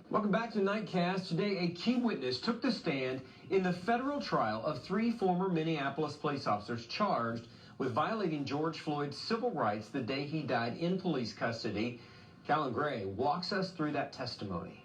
Welcome back to Nightcast. Today, a key witness took the stand in the federal trial of 3 former Minneapolis police officers charged with violating George Floyd's civil rights the day he died in police custody. Callan Gray walks us through that testimony.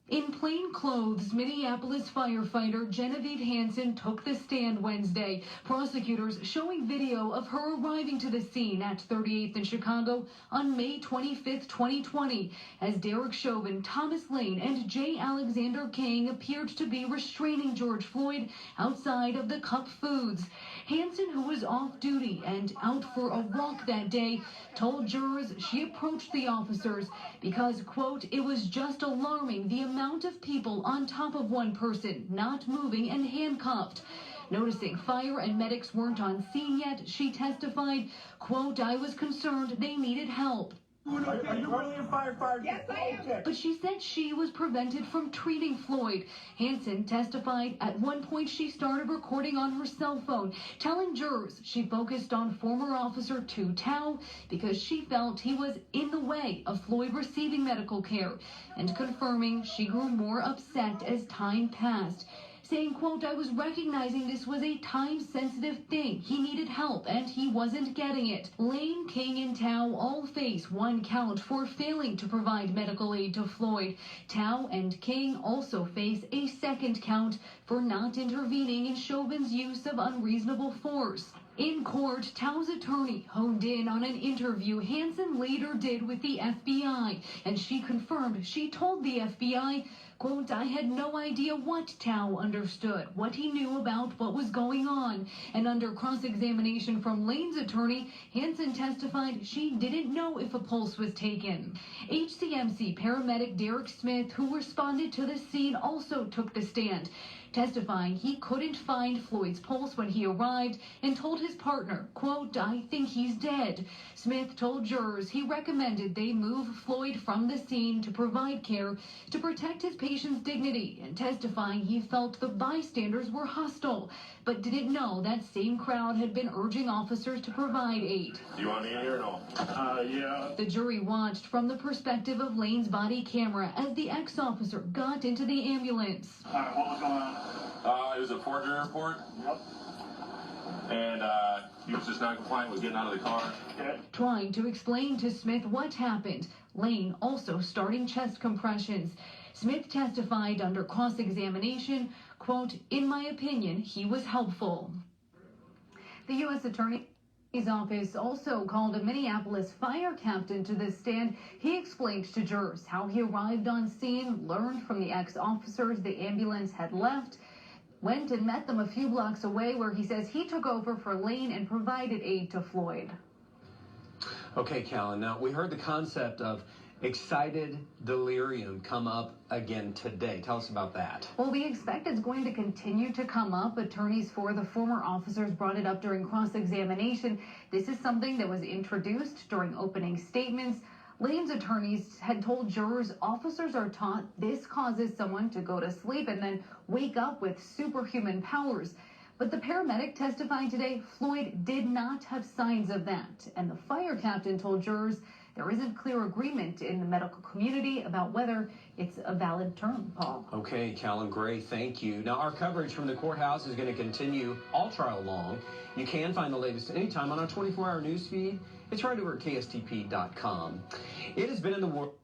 In plain clothes, Minneapolis firefighter Genevieve Hansen took the stand Wednesday. Prosecutors showing video of her arriving to the scene at 38th in Chicago on May 25th, 2020, as Derek Chauvin, Thomas Lane, and J. Alexander King appeared to be restraining George Floyd outside of the Cup Foods. Hansen, who was off duty and out for a walk that day, told jurors she approached the officers because, quote, it was just alarming the amount of people on top of one person, not moving and handcuffed. Noticing fire and medics weren't on scene yet, she testified, quote, I was concerned they needed help. Are you really a firefighter? Yes, I am. But she said she was prevented from treating Floyd. Hansen testified at one point she started recording on her cell phone, telling jurors she focused on former officer Tu Tao because she felt he was in the way of Floyd receiving medical care, and confirming she grew more upset as time passed, saying, quote, I was recognizing this was a time-sensitive thing. He needed help, and he wasn't getting it. Lane, King, and Tao all face 1 count for failing to provide medical aid to Floyd. Tao and King also face a 2nd count for not intervening in Chauvin's use of unreasonable force. In court, Tao's attorney honed in on an interview Hansen later did with the FBI, and she confirmed she told the FBI, quote, I had no idea what Tao understood, what he knew about what was going on. And under cross-examination from Lane's attorney, Hansen testified she didn't know if a pulse was taken. HCMC paramedic Derek Smith, who responded to the scene, also took the stand, testifying he couldn't find Floyd's pulse when he arrived and told his partner, quote, I think he's dead. Smith told jurors he recommended they move Floyd from the scene to provide care to protect his patient's dignity, and testifying he felt the bystanders were hostile, but didn't know that same crowd had been urging officers to provide aid. Do you want me in here or no? Yeah. The jury watched from the perspective of Lane's body camera as the ex-officer got into the ambulance. What was going on? It was a forgery report. Yep. And he was just non-compliant with getting out of the car. Okay. Trying to explain to Smith what happened, Lane also starting chest compressions. Smith testified under cross-examination, quote, in my opinion, he was helpful. The U.S. Attorney's office also called a Minneapolis fire captain to the stand. He explained to jurors how he arrived on scene, learned from the ex-officers the ambulance had left, went and met them a few blocks away, where he says he took over for Lane and provided aid to Floyd. Okay, Callan, now we heard the concept of excited delirium come up again today. Tell us about that. Well, we expect it's going to continue to come up. Attorneys for the former officers brought it up during cross-examination. This is something that was introduced during opening statements. Lane's attorneys had told jurors officers are taught this causes someone to go to sleep and then wake up with superhuman powers. But the paramedic testifying today, Floyd did not have signs of that. And the fire captain told jurors there isn't clear agreement in the medical community about whether it's a valid term, Paul. Okay, Callan Gray, thank you. Now, our coverage from the courthouse is going to continue all trial long. You can find the latest anytime on our 24-hour news feed. It's right over at KSTP.com. It has been in the world.